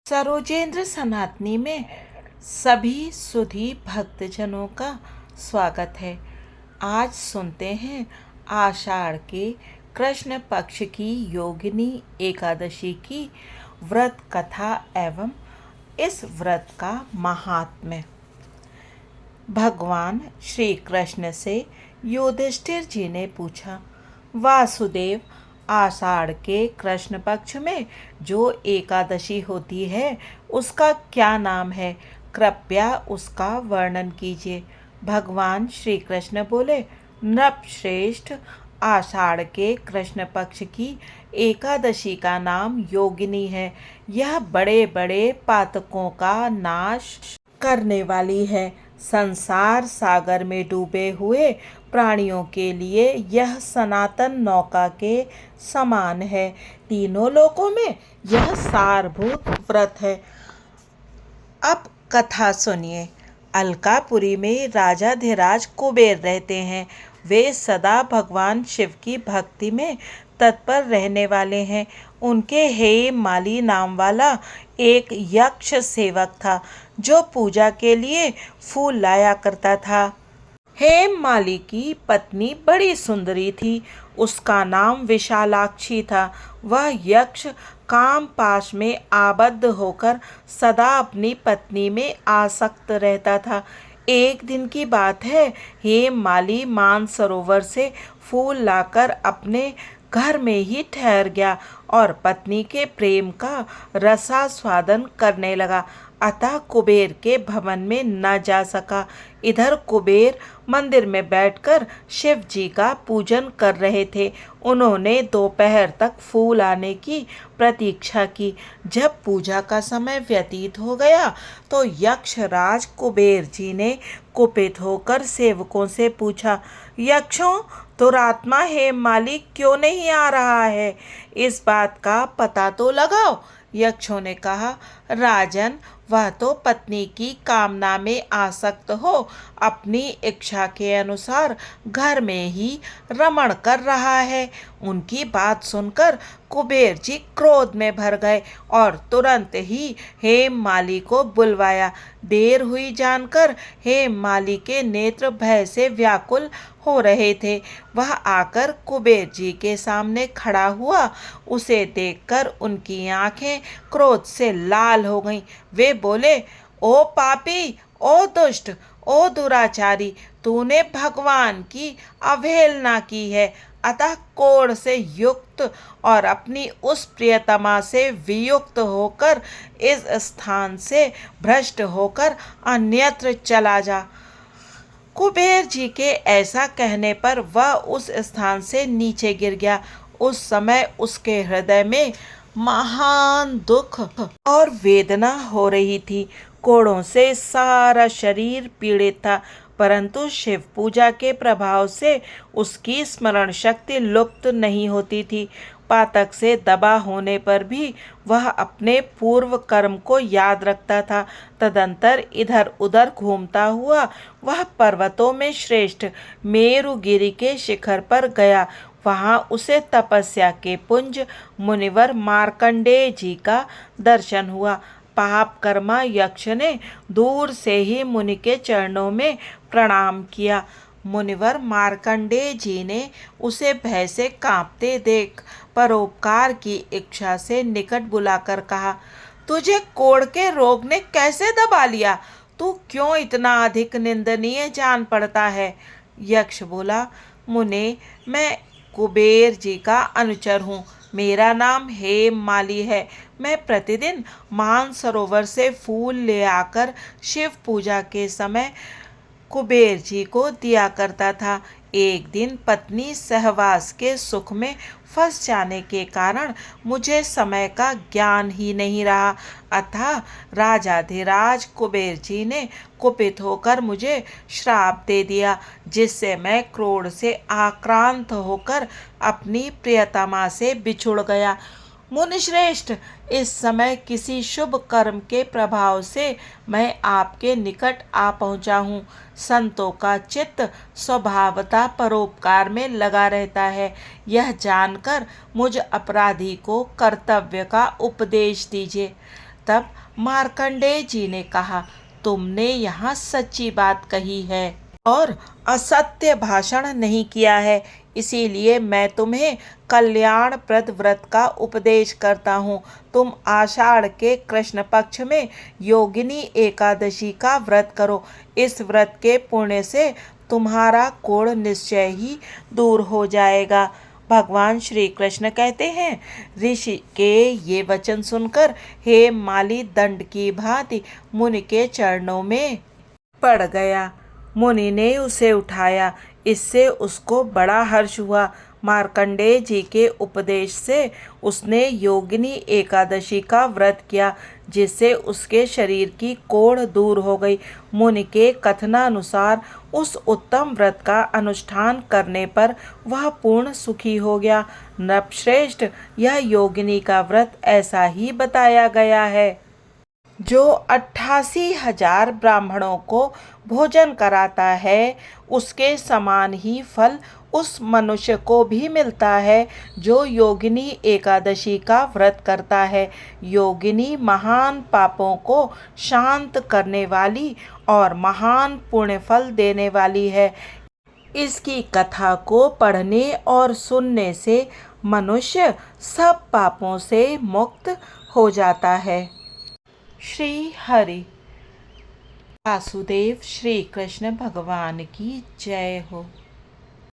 सरोजेंद्र सनातनी में सभी सुधी भक्तजनों का स्वागत है। आज सुनते हैं आषाढ़ के कृष्ण पक्ष की योगिनी एकादशी की व्रत कथा एवं इस व्रत का महात्म्य। भगवान श्री कृष्ण से युधिष्ठिर जी ने पूछा, वासुदेव, आषाढ़ के कृष्ण पक्ष में जो एकादशी होती है उसका क्या नाम है? कृपया उसका वर्णन कीजिए। भगवान श्री कृष्ण बोले, नृपश्रेष्ठ, आषाढ़ के कृष्ण पक्ष की एकादशी का नाम योगिनी है। यह बड़े बड़े पातकों का नाश करने वाली है। संसार सागर में डूबे हुए प्राणियों के लिए यह सनातन नौका के समान है। तीनों लोकों में यह सारभूत व्रत है। अब कथा सुनिए। अलकापुरी में राजाधिराज कुबेर रहते हैं। वे सदा भगवान शिव की भक्ति में तत्पर रहने वाले हैं। उनके हेम माली नाम वाला एक यक्ष सेवक था जो पूजा के लिए फूल लाया करता था। हेम माली की पत्नी बड़ी सुंदरी थी। उसका नाम विशालाक्षी था। वह यक्ष काम पाश में आबद्ध होकर सदा अपनी पत्नी में आसक्त रहता था। एक दिन की बात है, हेम माली मानसरोवर से फूल लाकर अपने घर में ही ठहर गया और पत्नी के प्रेम का रसास्वादन करने लगा। अतः कुबेर के भवन में न जा सका। इधर कुबेर मंदिर में बैठकर शिव जी का पूजन कर रहे थे। उन्होंने दोपहर तक फूल आने की प्रतीक्षा की। जब पूजा का समय व्यतीत हो गया तो यक्षराज कुबेर जी ने कुपित होकर सेवकों से पूछा, यक्षों, दुरात्मा हेम माली क्यों नहीं आ रहा है? इस बात का पता तो लगाओ। यक्षों ने कहा, राजन, वह तो पत्नी की कामना में आसक्त हो अपनी इच्छा के अनुसार घर में ही रमण कर रहा है। उनकी बात सुनकर कुबेर जी क्रोध में भर गए और तुरंत ही हेम माली को बुलवाया। देर हुई जानकर हेम माली के नेत्र भय से व्याकुल हो रहे थे। वह आकर कुबेर जी के सामने खड़ा हुआ। उसे देखकर उनकी आंखें क्रोध से लाल हो गईं। वे बोले, ओ पापी, ओ दुष्ट, ओ दुराचारी, तूने भगवान की अवहेलना की है। अतः कोढ़ से युक्त और अपनी उस प्रियतमा से वियुक्त होकर इस स्थान से भ्रष्ट होकर अन्यत्र चला जा। कुबेर जी के ऐसा कहने पर वह उस स्थान से नीचे गिर गया। उस समय उसके हृदय में महान दुख और वेदना हो रही थी। कोड़ों से सारा शरीर पीड़ित था, परंतु शिव पूजा के प्रभाव से उसकी स्मरण शक्ति लुप्त नहीं होती थी। पातक से दबा होने पर भी वह अपने पूर्व कर्म को याद रखता था। तदंतर इधर उधर घूमता हुआ वह पर्वतों में श्रेष्ठ मेरुगिरी के शिखर पर गया। वहां उसे तपस्या के पुंज मुनिवर मार्कंडेय जी का दर्शन हुआ। पाप कर्मा यक्ष ने दूर से ही मुनि के चरणों में प्रणाम किया। मुनिवर मार्कंडेय जी ने उसे भय से कांपते देख परोपकार की इच्छा से निकट बुलाकर कहा, तुझे कोढ़ के रोग ने कैसे दबा लिया? तू क्यों इतना अधिक निंदनीय जान पड़ता है? यक्ष बोला, मुने, मैं कुबेर जी का अनुचर हूँ। मेरा नाम हेम माली है। मैं प्रतिदिन मानसरोवर से फूल ले आकर शिव पूजा के समय कुबेर जी को दिया करता था। एक दिन पत्नी सहवास के सुख में फंस जाने के कारण मुझे समय का ज्ञान ही नहीं रहा। अतः राजाधिराज कुबेर जी ने कुपित होकर मुझे श्राप दे दिया, जिससे मैं क्रोध से आक्रांत होकर अपनी प्रियतमा से बिछुड़ गया। मुनिश्रेष्ठ, इस समय किसी शुभ कर्म के प्रभाव से मैं आपके निकट आ पहुंचा हूँ। संतों का चित्त स्वभावतः परोपकार में लगा रहता है। यह जानकर मुझ अपराधी को कर्तव्य का उपदेश दीजिए। तब मार्कंडेय जी ने कहा, तुमने यहाँ सच्ची बात कही है और असत्य भाषण नहीं किया है, इसीलिए मैं तुम्हें कल्याणप्रद व्रत का उपदेश करता हूँ। तुम आषाढ़ के कृष्ण पक्ष में योगिनी एकादशी का व्रत करो। इस व्रत के पुण्य से तुम्हारा कोढ़ निश्चय ही दूर हो जाएगा। भगवान श्री कृष्ण कहते हैं, ऋषि के ये वचन सुनकर हे माली दंड की भांति मुनि के चरणों में पड़ गया। मुनि ने उसे उठाया, इससे उसको बड़ा हर्ष हुआ। मार्कंडेय जी के उपदेश से उसने योगिनी एकादशी का व्रत किया, जिससे उसके शरीर की कोढ़ दूर हो गई। मुनि के कथनानुसार उस उत्तम व्रत का अनुष्ठान करने पर वह पूर्ण सुखी हो गया। नृपश्रेष्ठ, यह योगिनी का व्रत ऐसा ही बताया गया है। जो 88,000 ब्राह्मणों को भोजन कराता है, उसके समान ही फल उस मनुष्य को भी मिलता है जो योगिनी एकादशी का व्रत करता है। योगिनी महान पापों को शांत करने वाली और महान पुण्य फल देने वाली है। इसकी कथा को पढ़ने और सुनने से मनुष्य सब पापों से मुक्त हो जाता है। श्री हरि वासुदेव श्री कृष्ण भगवान की जय हो।